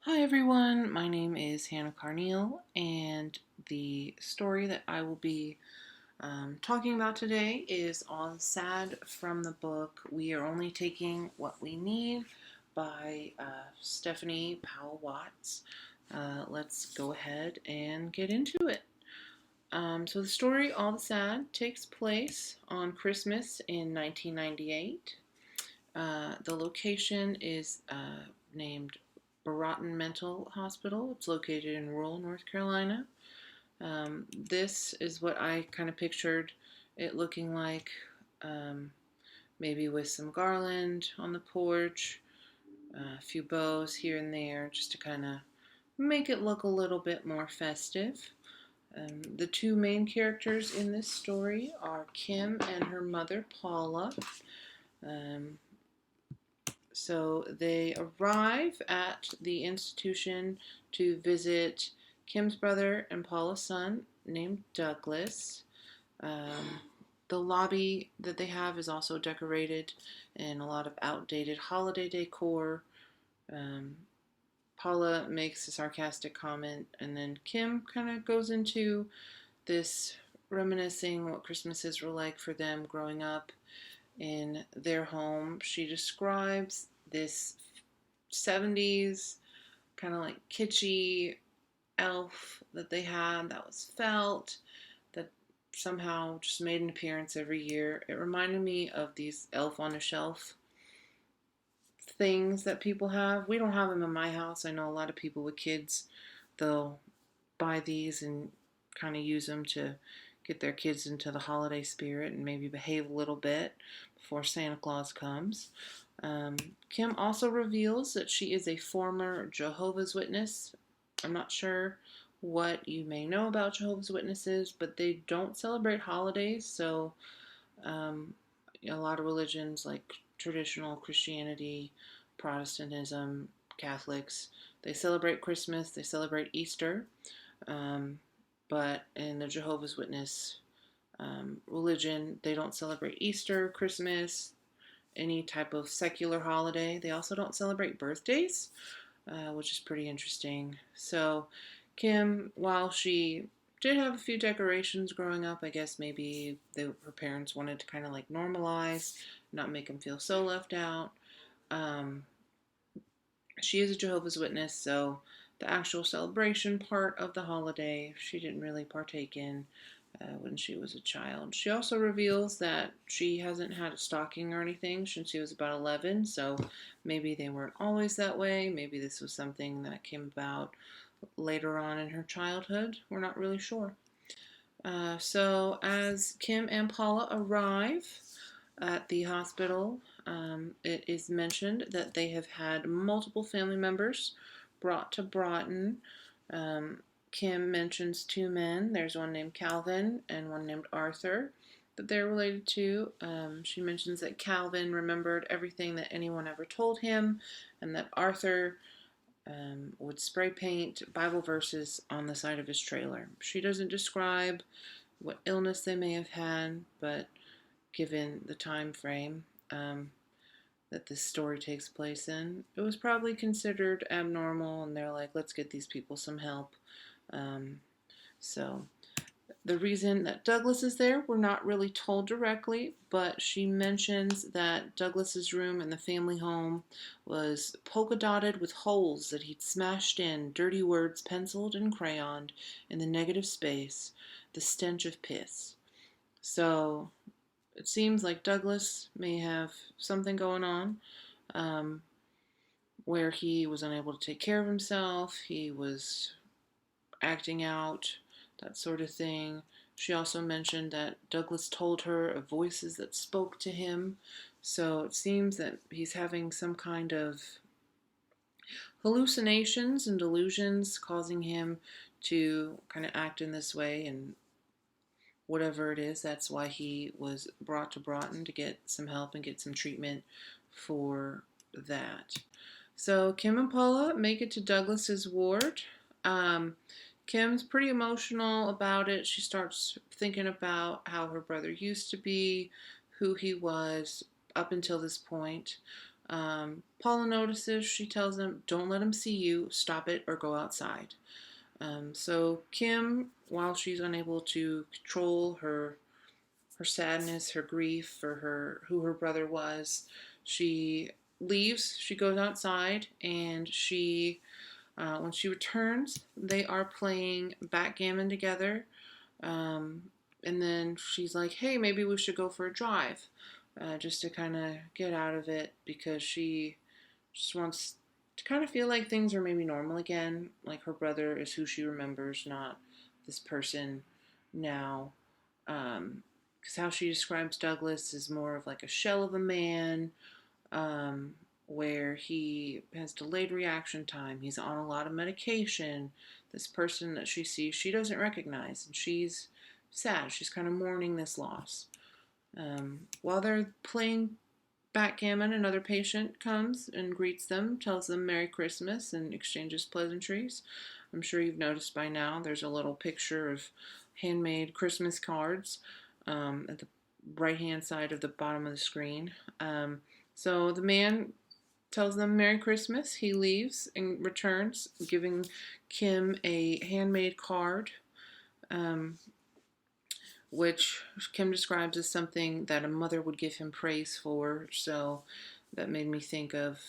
Hi everyone, my name is Hannah Carneal, and the story that I will be talking about today is All Sad from the book We Are Only Taking What We Need by Stephanie Powell Watts. Let's go ahead and get into it. So the story All the Sad takes place on Christmas in 1998. The location is named Broughton Mental Hospital. It's located in rural North Carolina. This is what I kind of pictured it looking like, um, maybe with some garland on the porch, a few bows here and there, just to kind of make it look a little bit more festive. The two main characters in this story are Kim and her mother, Paula. Um, So they arrive at the institution to visit Kim's brother and Paula's son named Douglas. Um, the lobby that they have is also decorated in a lot of outdated holiday decor. Um, Paula makes a sarcastic comment, and then Kim kind of goes into this reminiscing what Christmases were like for them growing up in their home. She describes this 70s kind of like kitschy elf that they had that was felt, that somehow just made an appearance every year. It reminded me of these elf on a shelf things that people have. We don't have them in my house. I know a lot of people with kids, they'll buy these and kind of use them to get their kids into the holiday spirit and maybe behave a little bit before Santa Claus comes. Kim also reveals that she is a former Jehovah's Witness. I'm not sure what you may know about Jehovah's Witnesses, but they don't celebrate holidays. So um, a lot of religions like traditional Christianity, Protestantism, Catholics, they celebrate Christmas, they celebrate Easter. Um, but in the Jehovah's Witness religion, they don't celebrate Easter, Christmas, any type of secular holiday. They also don't celebrate birthdays, which is pretty interesting. So, Kim, while she did have a few decorations growing up, I guess maybe her parents wanted to kind of like normalize, not make them feel so left out. Um, she is a Jehovah's Witness, so the actual celebration part of the holiday she didn't really partake in when she was a child. She also reveals that she hasn't had a stocking or anything since she was about 11, so maybe they weren't always that way. Maybe this was something that came about later on in her childhood. We're not really sure. So as Kim and Paula arrive at the hospital, it is mentioned that they have had multiple family members brought to Broughton. Um, Kim mentions two men. There's one named Calvin and one named Arthur that they're related to. She mentions that Calvin remembered everything that anyone ever told him, and that Arthur would spray paint Bible verses on the side of his trailer. She doesn't describe what illness they may have had, but given the time frame that this story takes place in, it was probably considered abnormal, and they're like, let's get these people some help. Um, so the reason that Douglas is there, we're not really told directly, but she mentions that Douglas's room in the family home was polka dotted with holes that he'd smashed in, dirty words penciled and crayoned in the negative space, the stench of piss. So it seems like Douglas may have something going on, um, where he was unable to take care of himself, he was acting out, that sort of thing. She also mentioned that Douglas told her of voices that spoke to him, so it seems that he's having some kind of hallucinations and delusions causing him to kind of act in this way, and whatever it is, that's why he was brought to Broughton to get some help and get some treatment for that. So Kim and Paula make it to Douglas's ward. Kim's pretty emotional about it. She starts thinking about how her brother used to be, who he was up until this point. Paula notices. She tells him, "Don't let him see you. Stop it or go outside." So Kim, while she's unable to control her sadness, her grief for her who her brother was, she leaves. She goes outside, and when she returns, they are playing backgammon together. Um, and then she's like, "Hey, maybe we should go for a drive, just to kind of get out of it because she just wants to kind of feel like things are maybe normal again. Like her brother is who she remembers, not this person now." Because how she describes Douglas is more of like a shell of a man, um, where he has delayed reaction time. He's on a lot of medication. This person that she sees, she doesn't recognize, and she's sad. She's kind of mourning this loss. While they're playing backgammon, another patient comes and greets them, tells them Merry Christmas, and exchanges pleasantries. I'm sure you've noticed by now there's a little picture of handmade Christmas cards at the right hand side of the bottom of the screen. So the man tells them Merry Christmas. He leaves and returns, giving Kim a handmade card, um, which Kim describes as something that a mother would give him praise for. So that made me think of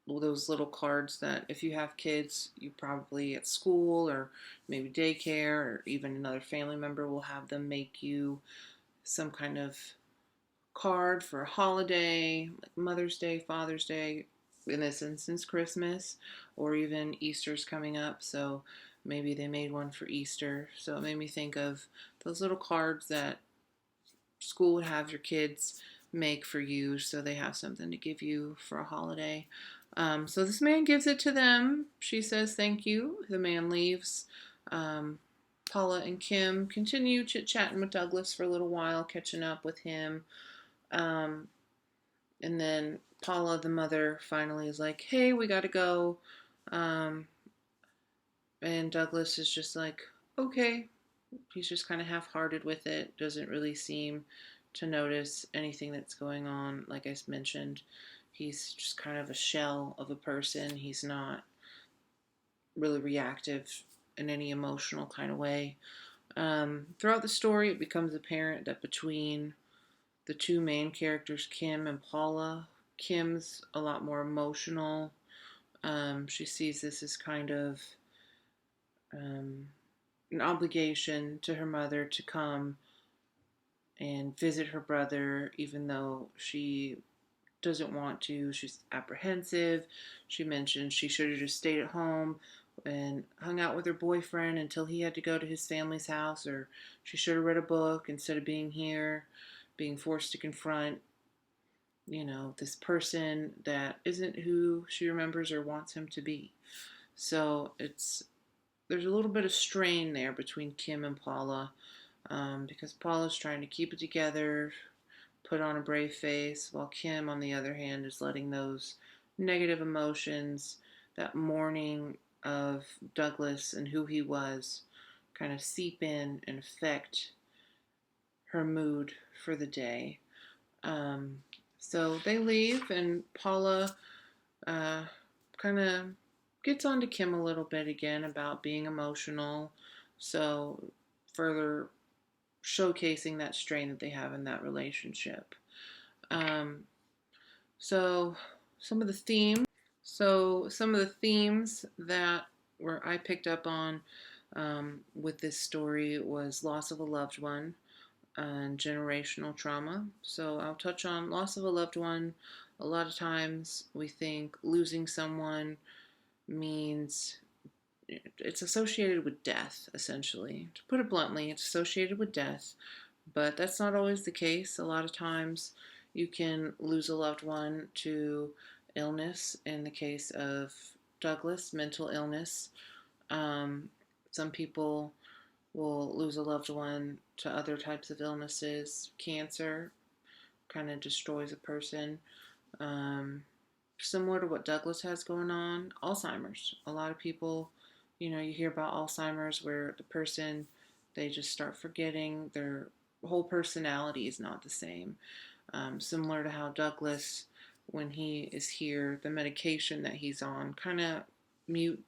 those little cards that if you have kids, you probably at school or maybe daycare or even another family member will have them make you some kind of card for a holiday, like Mother's Day, Father's Day, in this instance, Christmas, or even Easter's coming up. So maybe they made one for Easter. So it made me think of those little cards that school would have your kids make for you so they have something to give you for a holiday. So this man gives it to them. She says thank you. The man leaves. Um, Paula and Kim continue chit-chatting with Douglas for a little while, catching up with him. Um, and then Paula, the mother, finally is like, "Hey, we gotta go." Um, and Douglas is just like, "Okay." He's just kind of half-hearted with it. Doesn't really seem to notice anything that's going on. Like I mentioned, he's just kind of a shell of a person. He's not really reactive in any emotional kind of way. Throughout the story, it becomes apparent that between the two main characters, Kim and Paula, Kim's a lot more emotional. She sees this as kind of um, an obligation to her mother to come and visit her brother, even though she doesn't want to. She's apprehensive. She mentioned she should have just stayed at home and hung out with her boyfriend until he had to go to his family's house, or she should have read a book instead of being here, being forced to confront, this person that isn't who she remembers or wants him to be. So there's a little bit of strain there between Kim and Paula, because Paula's trying to keep it together, put on a brave face, while Kim, on the other hand, is letting those negative emotions, that mourning of Douglas and who he was, kind of seep in and affect her mood for the day. Um, so they leave, and Paula kind of gets on to Kim a little bit again about being emotional. So further showcasing that strain that they have in that relationship. Um, so some of the themes. So some of the themes that were I picked up on with this story was loss of a loved one and generational trauma. So I'll touch on loss of a loved one. A lot of times we think losing someone means it's associated with death, essentially. To put it bluntly, it's associated with death, but that's not always the case. A lot of times you can lose a loved one to illness. In the case of Douglas, mental illness. Um, some people will lose a loved one to other types of illnesses. Cancer kind of destroys a person. Um, Similar to what Douglas has going on, Alzheimer's. A lot of people, you hear about Alzheimer's where the person, they just start forgetting. Their whole personality is not the same. Similar to how Douglas when he is here. The medication that he's on kind of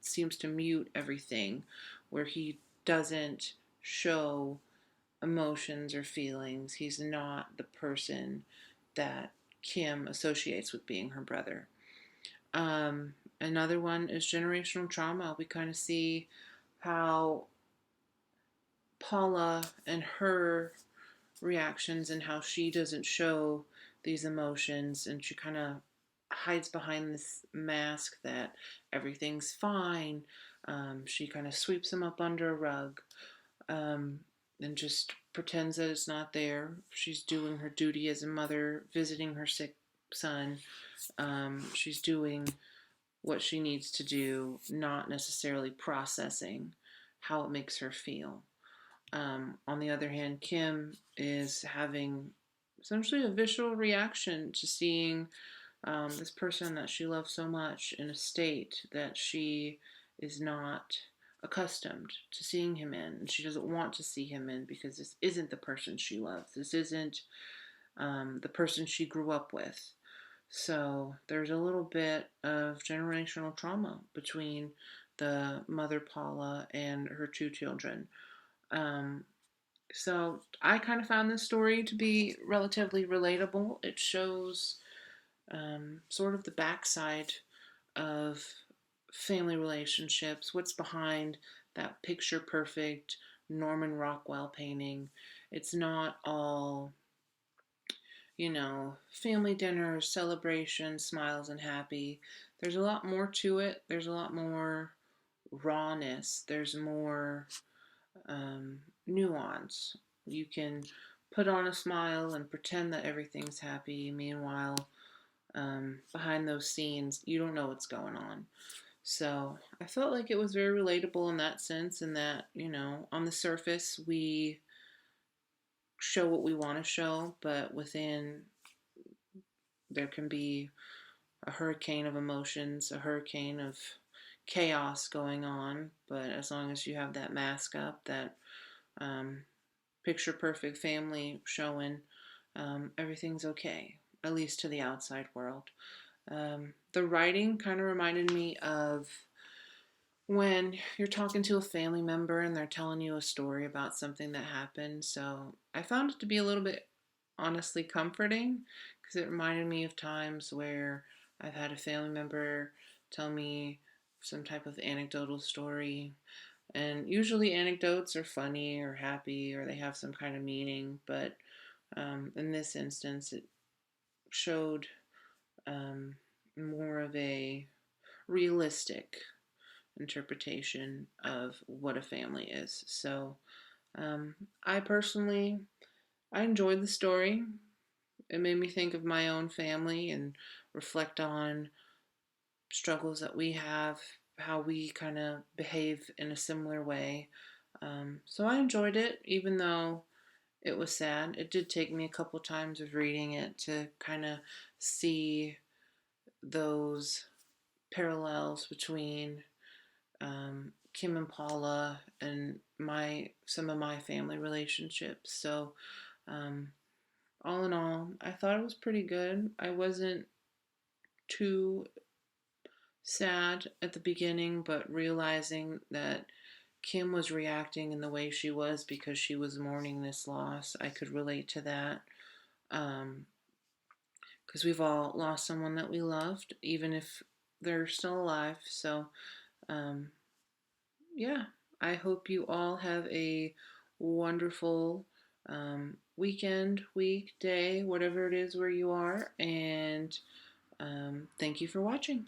seems to mute everything, where he doesn't show emotions or feelings. He's not the person that Kim associates with being her brother. Another one is generational trauma. We kind of see how Paula and her reactions and how she doesn't show these emotions, and she kind of hides behind this mask that everything's fine. She kind of sweeps them up under a rug, um, and just pretends that it's not there. She's doing her duty as a mother, visiting her sick son. She's doing what she needs to do, not necessarily processing how it makes her feel. On the other hand, Kim is having essentially a visceral reaction to seeing this person that she loves so much in a state that she is not accustomed to seeing him in. And she doesn't want to see him in because this isn't the person she loves. This isn't the person she grew up with. So there's a little bit of generational trauma between the mother Paula and her two children. Um, so I kind of found this story to be relatively relatable. It shows sort of the backside of family relationships, what's behind that picture perfect Norman Rockwell painting. It's not all, family dinners, celebrations, smiles, and happy. There's a lot more to it. There's a lot more rawness. There's more nuance. You can put on a smile and pretend that everything's happy. Meanwhile, behind those scenes, you don't know what's going on. So I felt like it was very relatable in that sense, and that, on the surface, we show what we want to show, but within there can be a hurricane of emotions, a hurricane of chaos going on. But as long as you have that mask up, that um, picture perfect family showing, everything's okay, at least to the outside world. The writing kind of reminded me of when you're talking to a family member and they're telling you a story about something that happened. So I found it to be a little bit honestly comforting because it reminded me of times where I've had a family member tell me some type of anecdotal story. And usually anecdotes are funny or happy or they have some kind of meaning. But in this instance, it showed um, more of a realistic interpretation of what a family is. So I personally, I enjoyed the story. It made me think of my own family and reflect on struggles that we have, how we kind of behave in a similar way. So I enjoyed it, even though it was sad. It did take me a couple times of reading it to kind of see those parallels between Kim and Paula and some of my family relationships. So um, all in all, I thought it was pretty good. I wasn't too sad at the beginning, but realizing that Kim was reacting in the way she was because she was mourning this loss, I could relate to that. Because we've all lost someone that we loved, even if they're still alive. So, um, yeah, I hope you all have a wonderful weekend, week, day, whatever it is where you are. And thank you for watching.